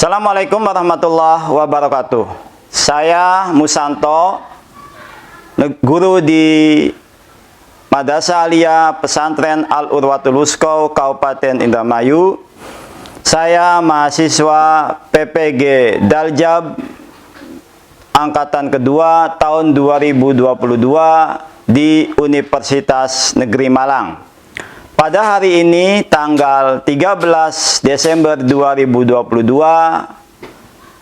Assalamualaikum warahmatullahi wabarakatuh. Saya Musanto, guru di Madrasah Aliyah Pesantren Al-Urwatul Wusta Kabupaten Indramayu. Saya mahasiswa PPG Daljab angkatan kedua tahun 2022 di Universitas Negeri Malang. Pada hari ini tanggal 13 Desember 2022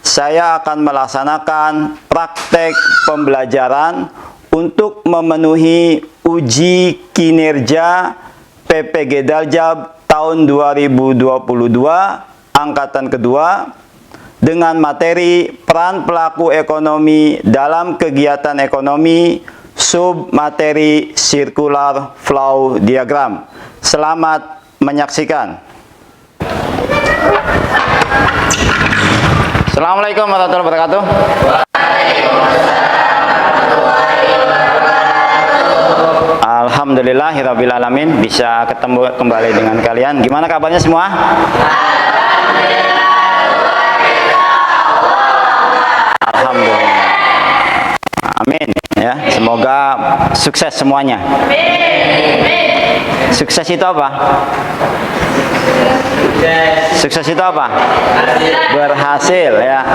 saya akan melaksanakan praktek pembelajaran untuk memenuhi uji kinerja PPG Daljab tahun 2022 angkatan kedua dengan materi peran pelaku ekonomi dalam kegiatan ekonomi sub materi circular flow diagram. Selamat menyaksikan. Assalamualaikum warahmatullahi wabarakatuh. Alhamdulillahirabbil alamin, bisa ketemu kembali dengan kalian. Gimana kabarnya semua? Alhamdulillah. Amin ya. Semoga sukses semuanya. Sukses itu apa? Sukses itu apa? Berhasil ya.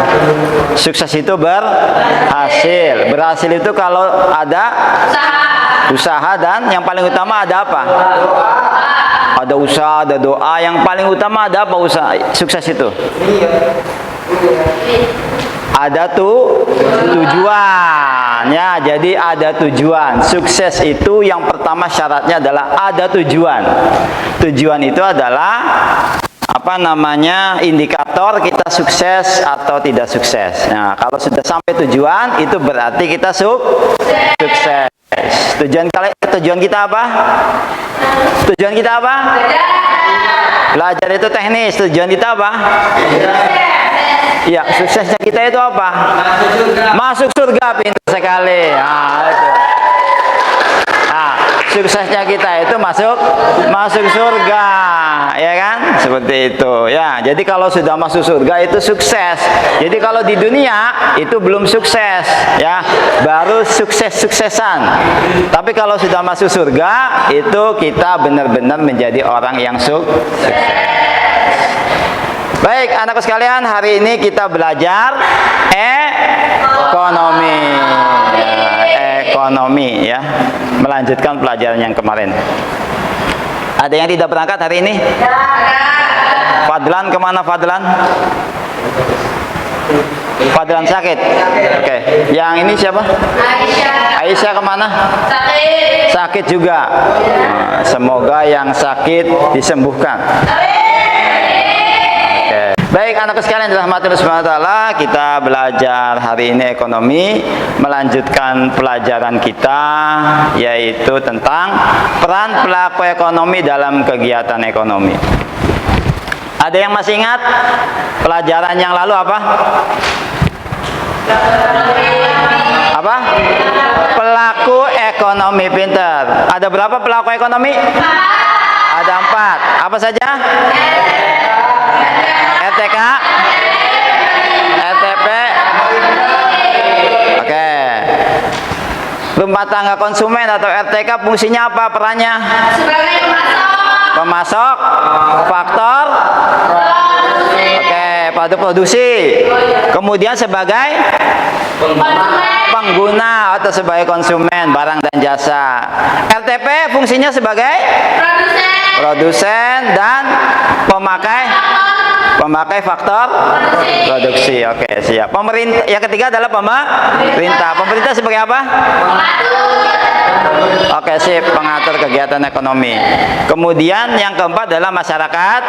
Sukses itu berhasil. Berhasil itu kalau ada usaha dan yang paling utama ada apa? Ada usaha, ada doa. Yang paling utama ada apa usaha? Sukses itu ada tujuan ya, jadi ada tujuan. Sukses itu yang pertama syaratnya adalah ada tujuan. Tujuan itu adalah apa namanya, indikator kita sukses atau tidak sukses. Nah, kalau sudah sampai tujuan itu berarti kita sukses. Tujuan kita apa? Tujuan kita apa? Belajar itu teknis. Tujuan kita apa? Ya, suksesnya kita itu apa? Masuk surga. Pintar sekali. Nah, itu. Nah, suksesnya kita itu masuk surga, ya kan? Seperti itu. Ya, jadi kalau sudah masuk surga itu sukses. Jadi kalau di dunia itu belum sukses, ya, baru sukses-suksesan. Tapi kalau sudah masuk surga itu kita benar-benar menjadi orang yang sukses. Baik, anakku sekalian, hari ini kita belajar ekonomi ya, melanjutkan pelajaran yang kemarin. Ada yang tidak berangkat hari ini? Fadlan kemana Fadlan? Fadlan sakit. Oke. Yang ini siapa? Aisyah kemana? Sakit juga. Semoga yang sakit disembuhkan. Baik, anak sekalian dirahmati Allah Subhanahu wa taala, kita belajar hari ini ekonomi, melanjutkan pelajaran kita yaitu tentang peran pelaku ekonomi dalam kegiatan ekonomi. Ada yang masih ingat pelajaran yang lalu apa? Apa? Pelaku ekonomi pintar. Ada berapa pelaku ekonomi? Ada 4. Apa saja? RTK, RTP, oke. Rumah tangga konsumen atau RTK fungsinya apa, perannya? Sebagai pemasok, faktor, oke, produksi. Kemudian sebagai pengguna atau sebagai konsumen barang dan jasa. RTP fungsinya sebagai produsen dan pemakai faktor produksi. Oke, siap. Pemerintah yang ketiga adalah pemerintah. Pemerintah sebagai apa? Oke, sip, pengatur kegiatan ekonomi. Kemudian yang keempat adalah masyarakat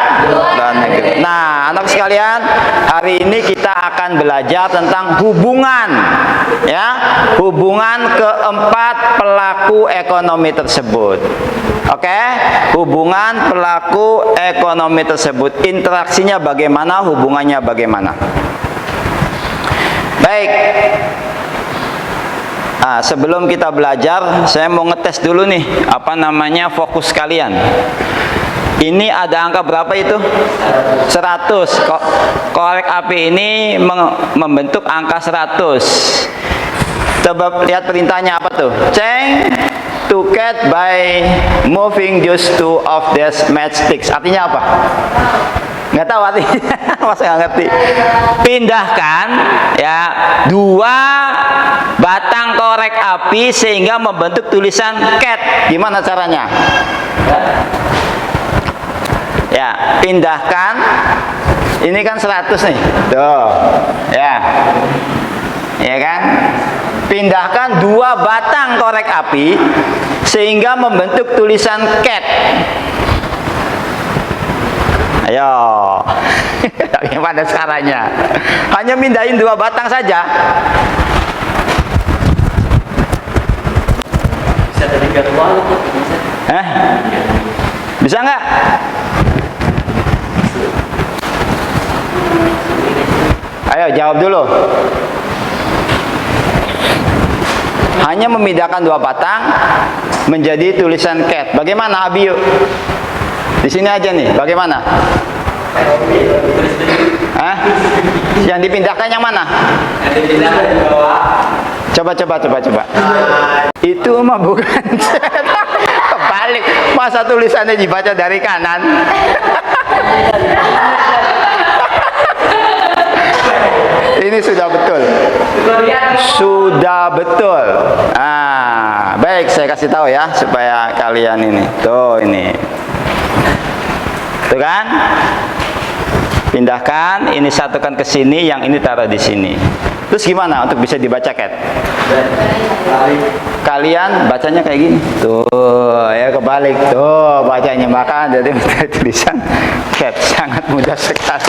dan negeri. Nah, anak sekalian, hari ini kita akan belajar tentang hubungan ya, hubungan keempat pelaku ekonomi tersebut. Oke, hubungan pelaku ekonomi tersebut, interaksinya bagaimana, hubungannya bagaimana. Baik. Nah, sebelum kita belajar, saya mau ngetes dulu nih, apa namanya, fokus kalian. Ini ada angka berapa itu? 100. Korek api ini membentuk angka 100. Coba lihat perintahnya apa tuh? Change to cat by moving just two of these matchsticks. Artinya apa? Nggak tahu artinya. Masa nggak ngerti? Pindahkan ya 2 batang korek api sehingga membentuk tulisan cat. Gimana caranya? Ya, pindahkan. Ini kan 100 nih. Tuh. Ya. Ya kan? Pindahkan 2 batang korek api sehingga membentuk tulisan cat. Ayo. Bagaimana caranya? Hanya mindahin 2 batang saja. Bisa dari garwal. Bisa nggak? Ayo jawab dulu. Hanya memindahkan 2 batang menjadi tulisan cat. Bagaimana Abi? Yuk. Di sini aja nih. Bagaimana? Yang dipindahkan yang mana? Yang dipindahkan di bawah. Coba. Itu mah bukan cat. Kebalik. Masa tulisannya dibaca dari kanan? Ini sudah betul. Sudah betul. Baik, saya kasih tahu ya supaya kalian ini. Tuh ini. Tuh kan? Pindahkan, ini satukan ke sini, yang ini taruh di sini. Terus gimana untuk bisa dibaca cat? Kalian bacanya kayak gini. Tuh, ya kebalik. Tuh, bacanya maka jadi tulisan cat. Sangat mudah sekali.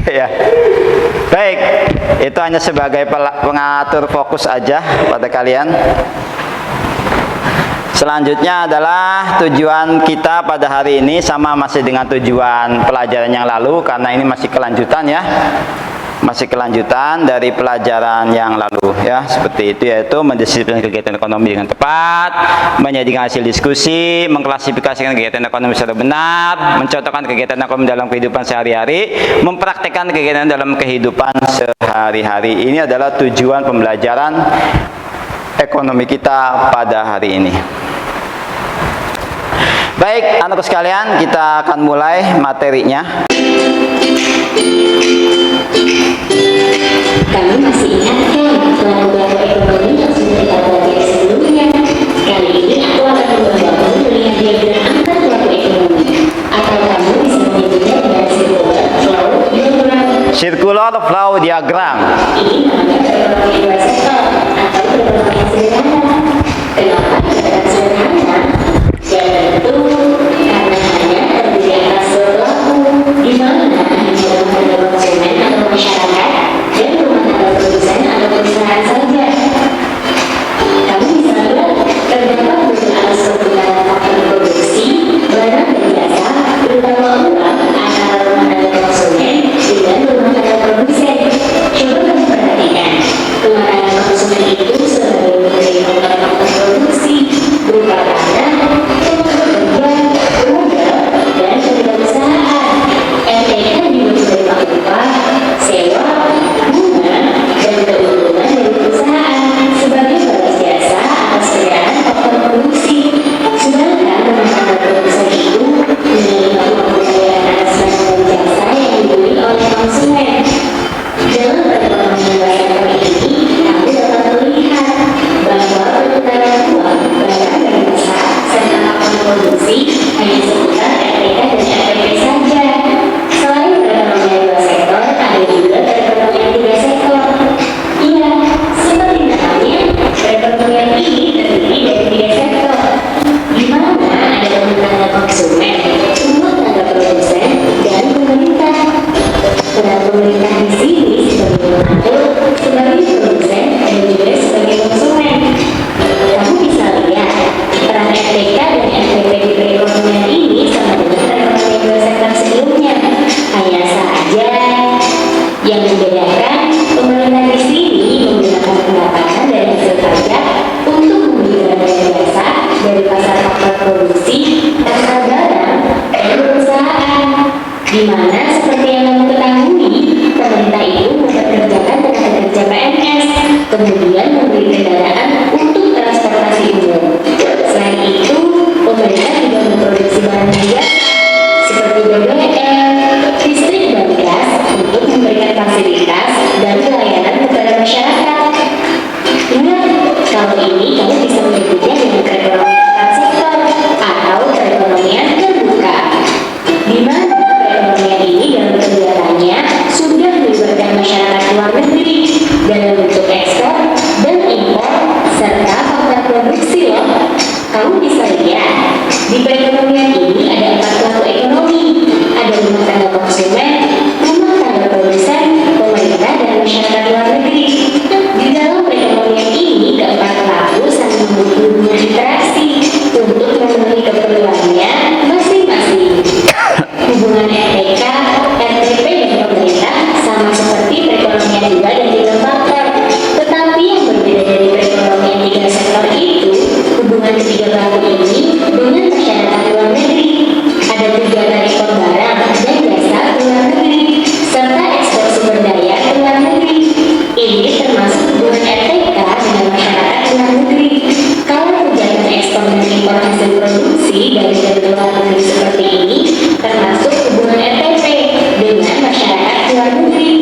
Ya. Baik, itu hanya sebagai pengatur fokus aja pada kalian. Selanjutnya adalah tujuan kita pada hari ini sama masih dengan tujuan pelajaran yang lalu, karena ini masih kelanjutan ya. Masih kelanjutan dari pelajaran yang lalu ya, seperti itu, yaitu mendisiplinkan kegiatan ekonomi dengan tepat, menjadikan hasil diskusi, mengklasifikasikan kegiatan ekonomi secara benar, mencontohkan kegiatan ekonomi dalam kehidupan sehari-hari, mempraktekkan kegiatan dalam kehidupan sehari-hari. Ini adalah tujuan pembelajaran ekonomi kita pada hari ini. Baik, anak-anak sekalian, kita akan mulai materinya. Kami masih ingatkan pelaku-pelaku ekonomi yang sudah kita pelajari sebelumnya. Kali ini aku akan membantu melihat diagram antar pelaku ekonomi. Atau kamu bisa menyebutnya dengan circular flow diagram. Ini namanya perekonomian 2 sektor atau perekonomian sederhana. Kenapa dikatakan sederhana? Ya tentu karena hanya terdiri atas 2 pelaku, di mana hanya rumah tangga konsumen atau masyarakat dan rumah tangga produsen atau perusahaan saja. Kamu bisa lihat terdapat beberapa perputaran faktor produksi barang dan jasa, terutama uang antara rumah tangga konsumen dengan rumah tangga produsen. Coba kamu perhatikan, rumah tangga konsumen itu sebagai menerima faktor produksi berupa tanah, peran RPK dan RPP di perekonomian ini sangat di mana seperti yang kamu ketahui, pemerintah itu mempekerjakan tenaga kerja PNS, kemudian memberi kendaraan untuk transportasi umum. Selain itu, pemerintah juga memproduksi barang dan jasa seperti BBM, listrik dan gas untuk memberikan fasilitas dan pelayanan kepada masyarakat. Ingat, kalau ini kamu bisa menyebutnya dengan perekonomian sektor atau perekonomian terbuka, di mana perekonomian ini dalam kegiatannya sudah melibatkan masyarakat luar negeri dalam bentuk ekspor dan impor serta faktor produksi loh. Kamu bisa lihat, di perekonomian ini ada 4 pelaku ekonomi, ada rumah tangga konsumen, rumah tangga produsen, pemerintah, dan masyarakat luar negeri. Di dalam perekonomian ini, keempat pelaku saling membuat hubungan interaksi untuk memenuhi keperluannya masing-masing. Hubungan RTK, RTP, dan pemerintah sama seperti perekonomian dual dan tiga faktor. Tetapi yang berbeda dari perekonomian tiga sektor itu, hubungan ketiga pelaku ini dengan masyarakat luar negeri. Ada kegiatan ekspor barang dan jasa ke luar negeri, serta ekspor sumber daya ke luar negeri. Ini termasuk hubungan RTK dengan masyarakat luar negeri. Kalau kegiatan ekspor dan impor hasil produksi dari luar negeri seperti ini, termasuk hubungan RTP dengan masyarakat luar negeri.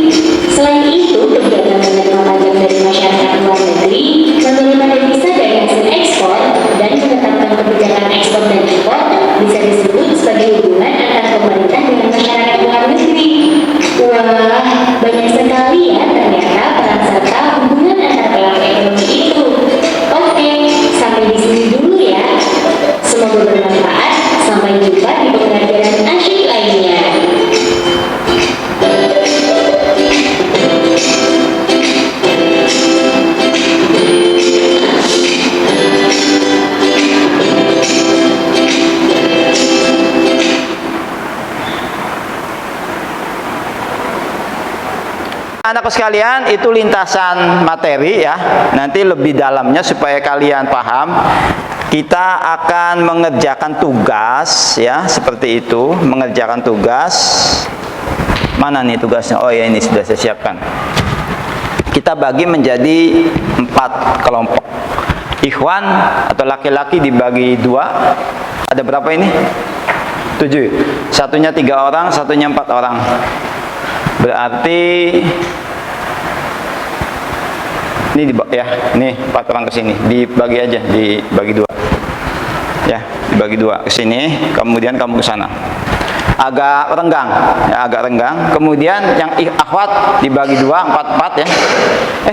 Selain itu, kegiatan menerima pajak dari masyarakat luar negeri, menerima devisa dari hasil ekspor, dan menetapkan kebijakan ekspor dan impor bisa disebut sebagai hubungan antar pemerintah dengan masyarakat luar negeri. Wah, banyak sekali ya ternyata peran serta hubungan antar pelaku ekonomi itu. Oke, sampai di sini dulu ya. Semoga bermanfaat. Sampai jumpa di pembelajaran asyik lainnya. Anakku sekalian, itu lintasan materi ya. Nanti lebih dalamnya supaya kalian paham. Kita akan mengerjakan tugas ya, seperti itu, mengerjakan tugas. Mana nih tugasnya? Oh ya, ini sudah saya siapkan. Kita bagi menjadi 4 kelompok. Ikhwan atau laki-laki dibagi 2. Ada berapa ini? 7. Satunya 3 orang, satunya 4 orang. Berarti ini ya, ini 4 orang ke sini, dibagi aja, dibagi 2. Ya, dibagi 2 ke sini, kemudian kamu ke sana. Agak renggang, ya, agak renggang. Kemudian yang akhwat dibagi 2, 4 ya.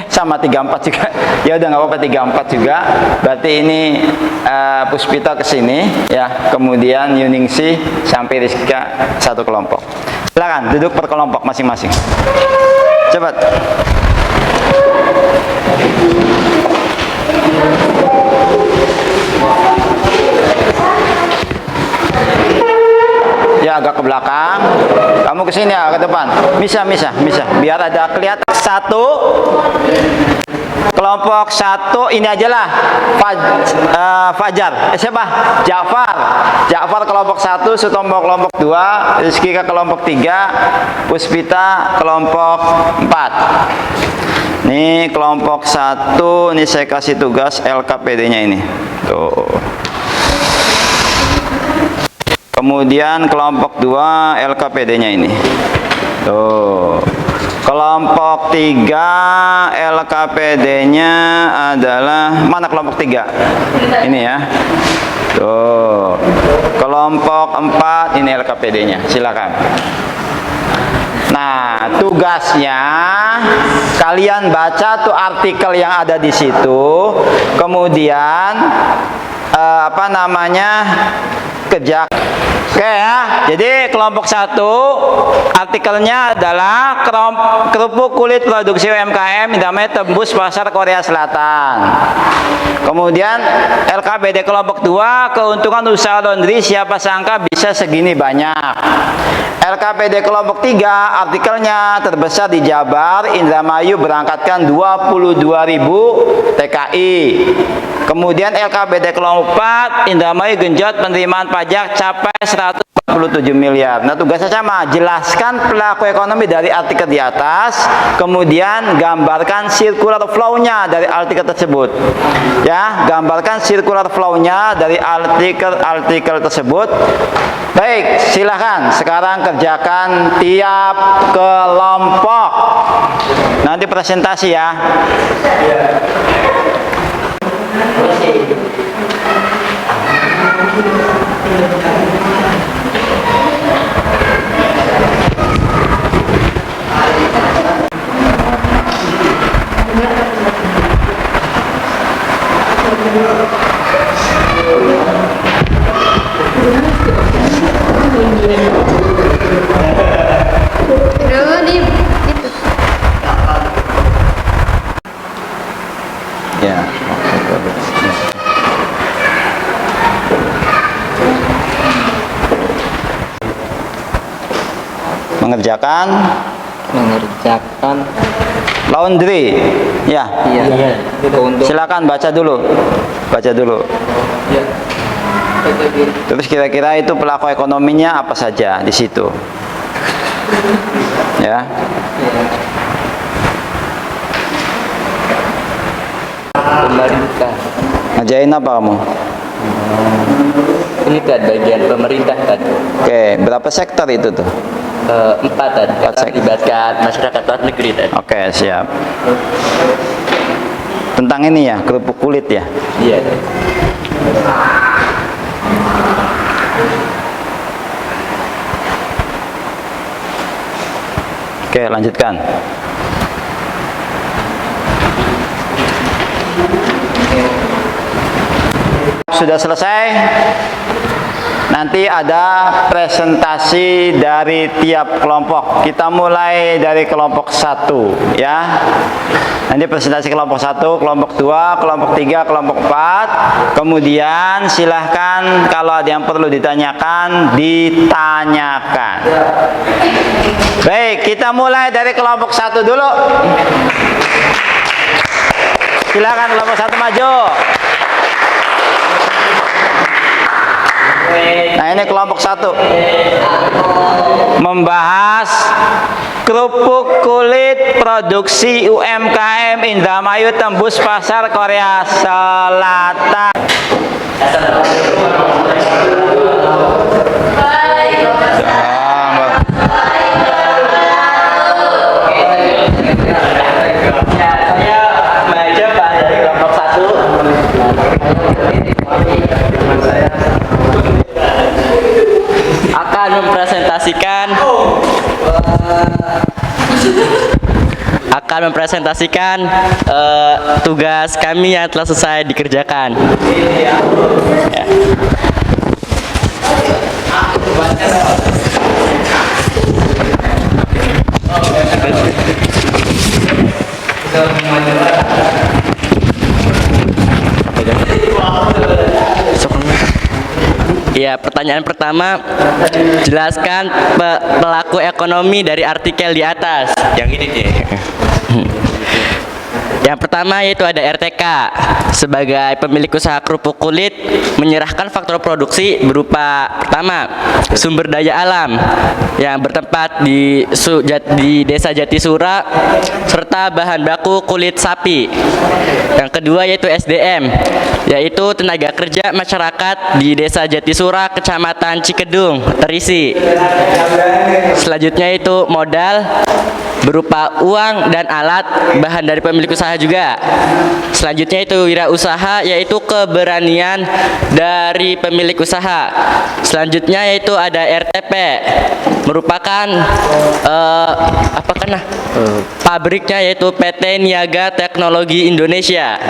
Sama 3-4 juga. Ya udah nggak apa-apa, 3-4 juga. Berarti ini Puspita ke sini ya. Kemudian Yuningsi sampai Rizka 1 kelompok. Silakan duduk per kelompok masing-masing. Cepat. Ya agak ke belakang. Kamu ke sini ya, ke depan. Bisa. Biar ada kelihatan. 1 kelompok 1 ini aja lah. Fajar. Siapa? Ja'far kelompok 1, Sutombo kelompok 2, Rizky ke kelompok 3, Puspita kelompok 4. Nih kelompok 1, ini saya kasih tugas LKPD-nya ini. Tuh. Kemudian kelompok 2 LKPD-nya ini. Tuh. Kelompok 3 LKPD-nya adalah mana kelompok 3? Ini ya. Tuh. Kelompok 4 ini LKPD-nya. Silakan. Nah, tugasnya kalian baca tuh artikel yang ada di situ. Kemudian kerja. Oke ya. Jadi kelompok 1 artikelnya adalah kerupuk kulit produksi UMKM damai tembus pasar Korea Selatan. Kemudian LKPD kelompok 2 keuntungan usaha laundry siapa sangka bisa segini banyak. LKPD kelompok 3 artikelnya terbesar di Jabar, Indramayu berangkatkan 22.000 TKI. Kemudian LKPD kelompok 4 Indramayu genjot penerimaan pajak capai 147 miliar. Nah, tugasnya sama, jelaskan pelaku ekonomi dari artikel di atas, kemudian gambarkan circular flow-nya dari artikel tersebut. Ya, gambarkan circular flow-nya dari artikel tersebut. Baik, silakan sekarang kerjakan tiap kelompok. Nanti presentasi ya. Dulu nih itu. Ya. Mengerjakan laundry. Ya. Iya. Untuk Silakan baca dulu. Terus kira-kira itu pelaku ekonominya apa saja di situ. Ya. pemerintah. Ngajain apa kamu? Ini kan bagian pemerintah kan. Oke, berapa sektor itu tuh? 4 kan. Empat sektor. Melibatkan masyarakat luar negeri kan. Oke, siap. Tentang ini ya, kerupuk kulit ya. Iya. Oke, lanjutkan. Sudah selesai. Nanti ada presentasi dari tiap kelompok. Kita mulai dari kelompok 1 ya. Nanti presentasi kelompok 1, kelompok 2, kelompok 3, kelompok 4. Kemudian silahkan kalau ada yang perlu ditanyakan, ditanyakan. Baik, kita mulai dari kelompok 1 dulu. Silakan kelompok 1 maju. Nah, ini kelompok 1 membahas kerupuk kulit produksi UMKM Indramayu tembus pasar Korea Selatan. akan mempresentasikan tugas kami yang telah selesai dikerjakan. Ya. Ya, pertanyaan pertama, jelaskan pelaku ekonomi dari artikel di atas. Yang ini dia. Yang pertama yaitu ada RTK. Sebagai pemilik usaha kerupuk kulit menyerahkan faktor produksi berupa pertama, sumber daya alam yang bertempat di Desa Jatisura serta bahan baku kulit sapi. Yang kedua yaitu SDM, yaitu tenaga kerja masyarakat di Desa Jatisura, Kecamatan Cikedung, terisi. Selanjutnya itu modal berupa uang dan alat bahan dari pemilik usaha juga. Selanjutnya itu wirausaha, yaitu keberanian dari pemilik usaha. Selanjutnya yaitu ada RTP, merupakan pabriknya yaitu PT Niaga Teknologi Indonesia.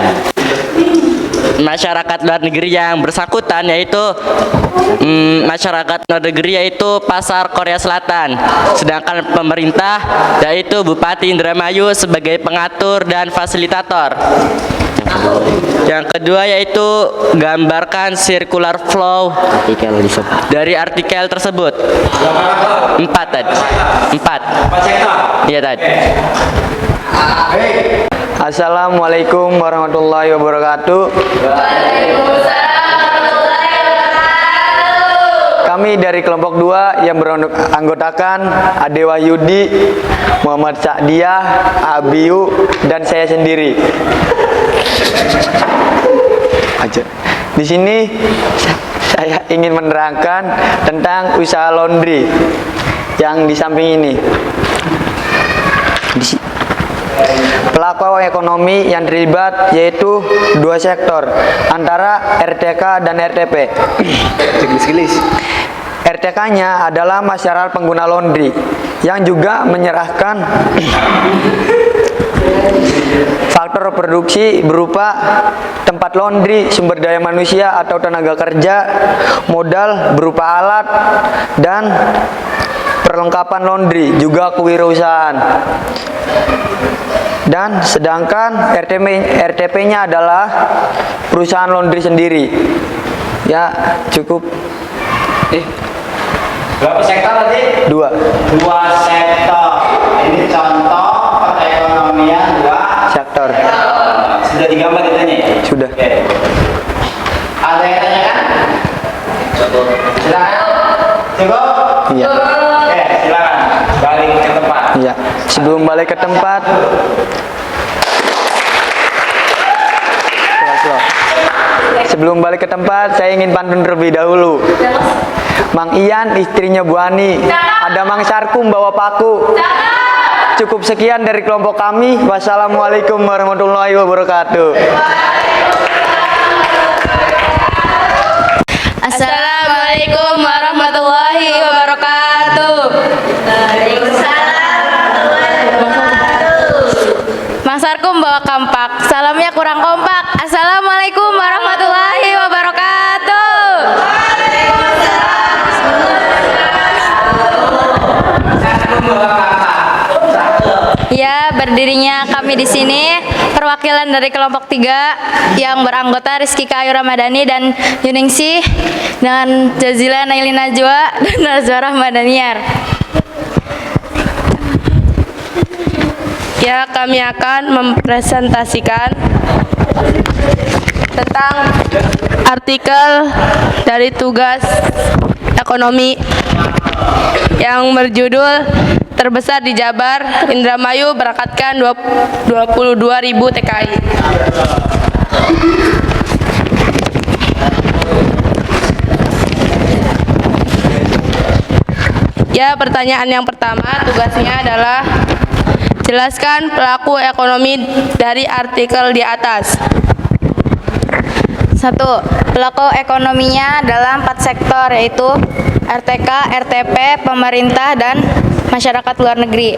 Masyarakat luar negeri yang bersangkutan yaitu masyarakat luar negeri yaitu pasar Korea Selatan, sedangkan pemerintah yaitu Bupati Indramayu sebagai pengatur dan fasilitator. Yang kedua yaitu gambarkan circular flow dari artikel tersebut. 4 tadi. 4. Iya tadi. Assalamualaikum warahmatullahi wabarakatuh. kami dari kelompok 2 yang beranggotakan Ade Wahyudi, Muhammad Sa'diah, Abiu, dan saya sendiri. Aja. Di sini saya ingin menerangkan tentang usaha laundry yang di samping ini. Pelaku ekonomi yang terlibat yaitu dua sektor antara RTK dan RTP. RTK-nya adalah masyarakat pengguna laundry yang juga menyerahkan faktor produksi berupa tempat laundry, sumber daya manusia atau tenaga kerja, modal berupa alat, dan perlengkapan laundry, juga kewirausahaan. Dan sedangkan RTP-nya adalah perusahaan laundry sendiri. Ya, cukup. Berapa sektor tadi? 2. 2 sektor. Ini contoh perekonomian 2 sektor. Sudah digambar ditanya ya? Sudah. Oke. Ada yang tanyakan? Cukup. Silakan. Cukup? Iya. Oke, silakan. Balik ke tempat. Iya. Sebelum balik ke tempat, sebelum balik ke tempat, saya ingin pantun terlebih dahulu. Mang Ian, istrinya Bu Ani. Ada Mang Sarkum bawa paku. Cukup sekian dari kelompok kami. Wassalamualaikum warahmatullahi wabarakatuh. Assalamualaikum warahmatullahi wabarakatuh. Mang Sarkum bawa kampak, salamnya kurang kompak. Assalamualaikum warahmatullahi wabarakatuh. Ya, berdirinya kami di sini perwakilan dari kelompok 3 yang beranggota Rizky Kayu Ramadhani dan Yuningsih dengan Jazila Naili Najwa dan Nazwa Rahmadaniar. Ya, kami akan mempresentasikan tentang artikel dari tugas ekonomi yang berjudul Terbesar di Jabar, Indramayu berangkatkan 22.000 TKI. Ya, pertanyaan yang pertama tugasnya adalah jelaskan pelaku ekonomi dari artikel di atas. 1. Pelaku ekonominya adalah 4 sektor, yaitu RTK, RTP, pemerintah, dan masyarakat luar negeri.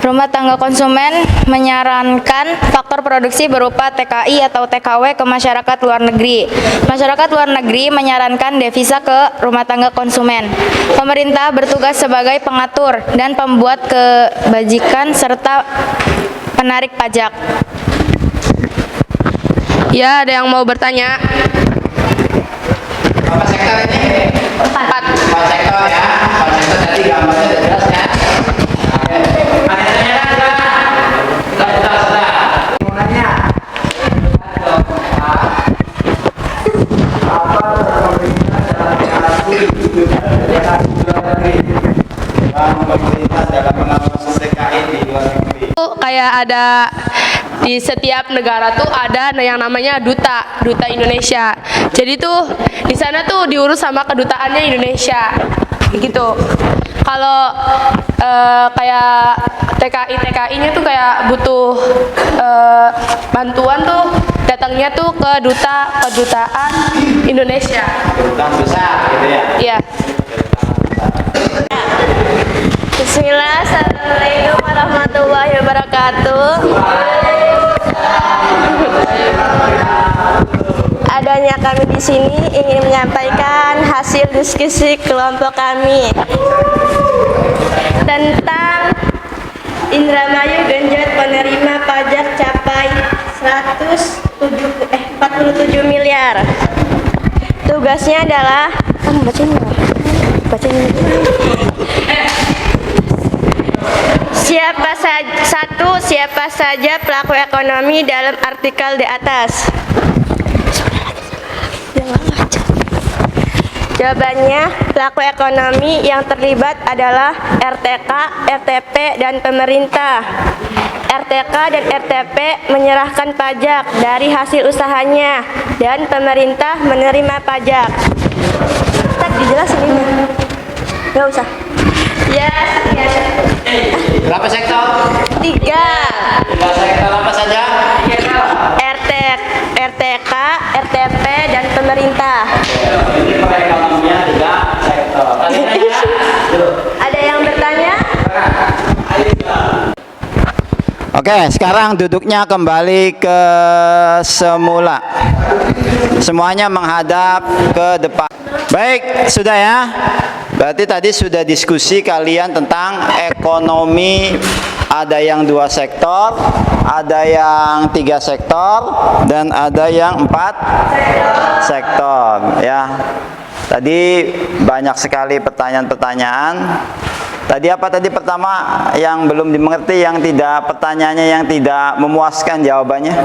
Rumah tangga konsumen menyarankan faktor produksi berupa TKI atau TKW ke masyarakat luar negeri. Masyarakat luar negeri menyarankan devisa ke rumah tangga konsumen. Pemerintah bertugas sebagai pengatur dan pembuat kebajikan serta penarik pajak. Ya, ada yang mau bertanya? Berapa sektor ini? 4 sektor ya. 4 sektor tadi gambarnya sudah jelas ya. Oke. Ada yang tanyakan? Sudah. Mau nanya? Apa pemerintah dalam mengatasi luar negeri? Pemerintah dalam mengawasan TKI di luar negeri. Kayak ada di setiap negara tuh ada yang namanya duta Indonesia. Jadi tuh di sana tuh diurus sama kedutaannya Indonesia, gitu. Kalau kayak TKI-nya tuh kayak butuh bantuan tuh datangnya tuh ke kedutaan Indonesia. Kedutaan besar gitu ya. Iya. Bismillah, assalamualaikum warahmatullahi wabarakatuh. Adanya kami di sini ingin menyampaikan hasil diskusi kelompok kami tentang Indramayu genjot penerima pajak capai 47 miliar. Tugasnya adalah siapa saja pelaku ekonomi dalam artikel di atas. Jawabannya, pelaku ekonomi yang terlibat adalah RTK, RTP, dan pemerintah. RTK dan RTP menyerahkan pajak dari hasil usahanya dan pemerintah menerima pajak. Tak dijelasin ini. Gak usah. Ya. Berapa sektor? 3. 3 sektor apa saja? RTK, RTP, dan pemerintah. Ini perekonomian 3 sektor. Ada yang bertanya? Oke, sekarang duduknya kembali ke semula. Semuanya menghadap ke depan. Baik, sudah ya. Berarti tadi sudah diskusi kalian tentang ekonomi. Ada yang 2 sektor, ada yang 3 sektor, dan ada yang 4 sektor. Ya, tadi banyak sekali pertanyaan-pertanyaan. Tadi apa tadi pertama yang belum dimengerti, yang tidak pertanyaannya yang tidak memuaskan jawabannya?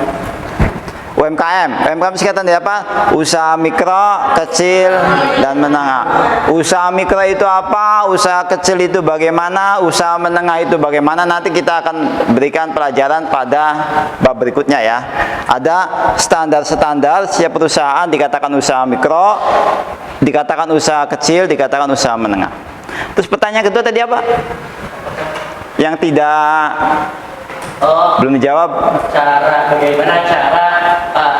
UMKM singkatan dari apa? Usaha mikro, kecil, dan menengah. Usaha mikro itu apa? Usaha kecil itu bagaimana? Usaha menengah itu bagaimana? Nanti kita akan berikan pelajaran pada bab berikutnya ya. Ada standar-standar setiap perusahaan, dikatakan usaha mikro, dikatakan usaha kecil, dikatakan usaha menengah. Terus pertanyaan kedua tadi apa? Yang tidak belum dijawab. Bagaimana cara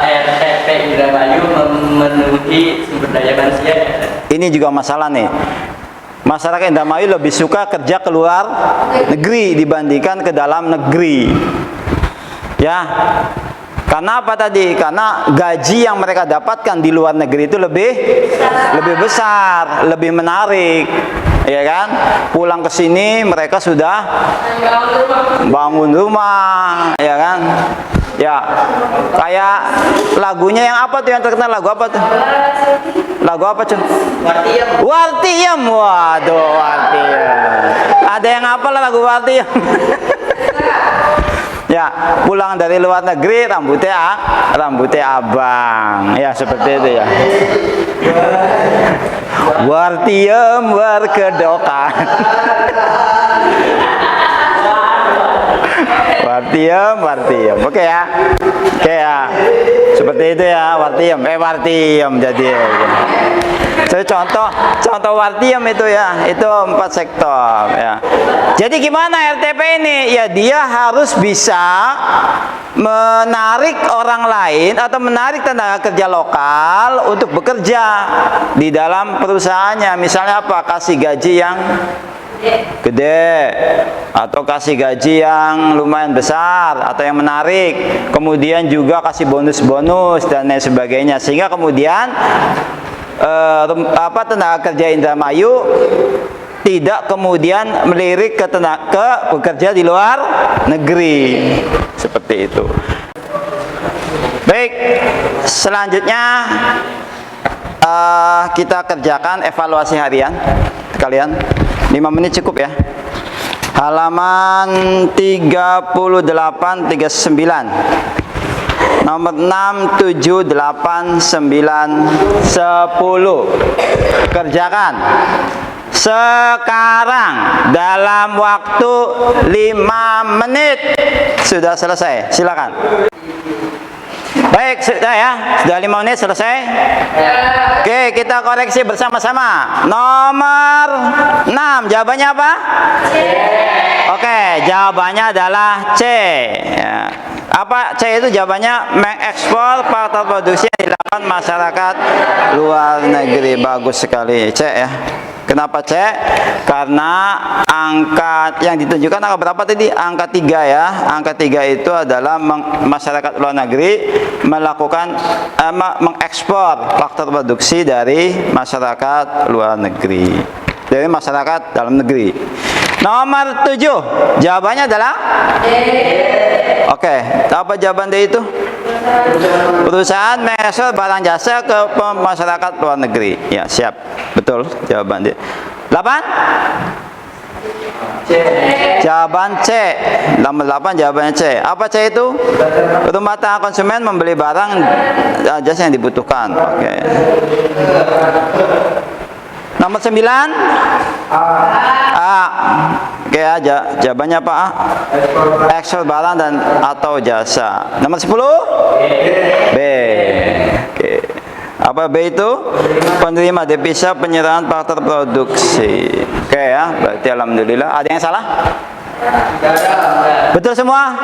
RTP Indramayu memenuhi sumber daya manusia? Ini juga masalah nih. Masyarakat Indramayu lebih suka kerja ke luar negeri dibandingkan ke dalam negeri. Ya. Karena apa tadi? Karena gaji yang mereka dapatkan di luar negeri itu lebih besar, lebih menarik. Ya kan? Pulang ke sini mereka sudah bangun rumah, ya kan? Ya, kayak lagunya yang apa tuh yang terkenal, lagu apa tuh? Lagu apa tuh? Wartiem. Waduh, Wartiem. Ada yang apa lah lagu Wartiem? Ya, pulang dari luar negeri rambutnya abang. Ya, seperti itu ya. Wartiem berkedokan. Wartiem. Oke ya. Seperti itu ya, Wartiem jadi. So, contoh Wartiem itu ya, itu 4 sektor ya. Jadi gimana RTP ini? Ya dia harus bisa menarik orang lain atau menarik tenaga kerja lokal untuk bekerja di dalam perusahaannya. Misalnya apa? Kasih gaji yang gede atau kasih gaji yang lumayan besar atau yang menarik, kemudian juga kasih bonus-bonus dan lain sebagainya, sehingga kemudian tenaga kerja Indramayu tidak kemudian melirik ke bekerja di luar negeri seperti itu. Baik, selanjutnya kita kerjakan evaluasi harian kalian. 5 menit cukup ya. Halaman 38, 39. Nomor 6, 7, 8, 9, 10. Kerjakan. Sekarang dalam waktu 5 menit. Sudah selesai. Silakan. Baik, sudah ya. Sudah 5 menit selesai. Oke, kita koreksi bersama-sama. Nomor 6, jawabannya apa? C. Oke, jawabannya adalah C. Ya. Apa C itu jawabannya? Mengekspor faktor produksi yang dilakukan masyarakat luar negeri. Bagus sekali, C ya. Kenapa C? Karena angka yang ditunjukkan angka berapa tadi? Angka 3 ya. Angka 3 itu adalah masyarakat luar negeri melakukan mengekspor faktor produksi dari masyarakat luar negeri, dari masyarakat dalam negeri. Nomor 7, jawabannya adalah D. Oke, apa jawaban D itu? Perusahaan mengekspor barang jasa ke masyarakat luar negeri. Ya, siap. Betul jawaban D. 8? C. Jawaban C. Nomor 8 jawabannya C. Apa C itu? Rumah tangga konsumen membeli barang jasa yang dibutuhkan. Oke. Nomor 9 A. Oke aja. Jawabannya apa A? Ekspor barang dan atau jasa. Nomor 10 B. Oke. Apa B itu? Penerima devisa penyerahan faktor produksi. Oke ya, berarti alhamdulillah. Ada yang salah? Betul semua?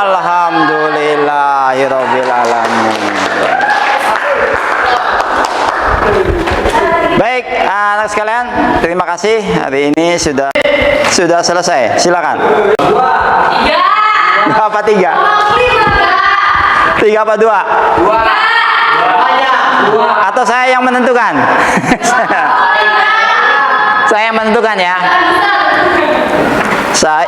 Alhamdulillahirabbil alamin. Baik, anak sekalian, terima kasih. Hari ini sudah selesai. Silakan. 2 apa 3? 3 apa 2? 2. Atau saya yang menentukan? Saya yang menentukan ya. Saya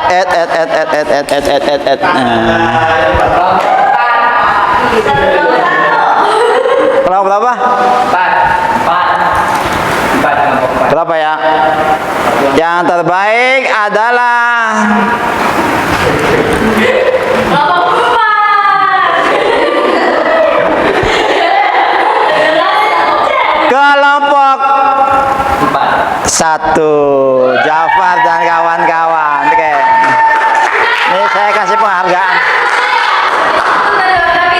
berapa? 4. Berapa ya? Yang terbaik adalah kelompok 1, Jafar dan kawan-kawan. Oke. Ini saya kasih penghargaan.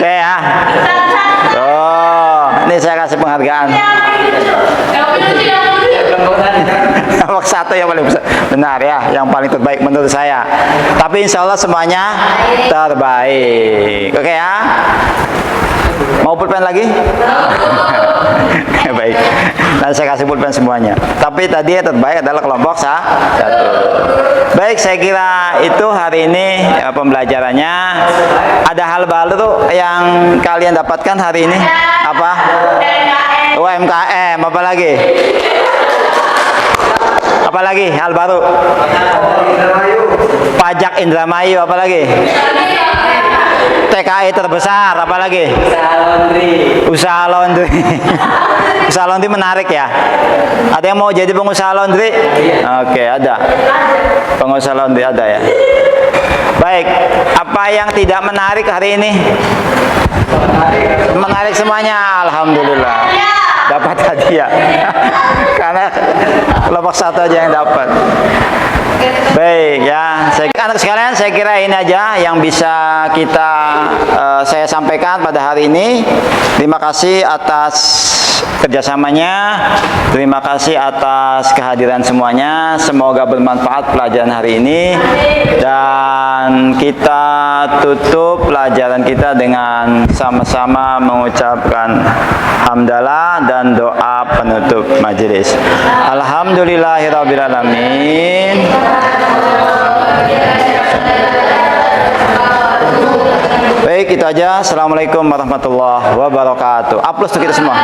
Oke ya. Oh, ini saya kasih penghargaan. Kelompok 1 yang paling benar ya, yang paling terbaik menurut saya. Tapi insya Allah semuanya terbaik. Oke ya. Mau pulpen lagi? Baik. Nanti saya kasih pulpen semuanya. Tapi tadi yang terbaik adalah kelompok 1. Baik, saya kira itu hari ini pembelajarannya. Ada hal baru yang kalian dapatkan hari ini? Apa? UMKM. Apa lagi? Apa lagi hal baru? Pajak Indramayu. Apa lagi? TKI terbesar, apa lagi? Usaha laundry. Usaha laundry menarik ya. Ada yang mau jadi pengusaha laundry? Oke, ada. Pengusaha laundry ada ya. Baik, apa yang tidak menarik hari ini? Menarik semuanya, alhamdulillah. Dapat hadiah. Karena kelompok 1 aja yang dapat. Baik ya, anak sekalian, saya kira ini aja yang bisa saya sampaikan pada hari ini. Terima kasih atas kerjasamanya, terima kasih atas kehadiran semuanya. Semoga bermanfaat pelajaran hari ini, dan kita tutup pelajaran kita dengan sama-sama mengucapkan hamdalah dan doa penutup majelis. Alhamdulillahirabbil alamin. Baik, itu aja. Assalamualaikum warahmatullahi wabarakatuh. Aplaus untuk kita semua.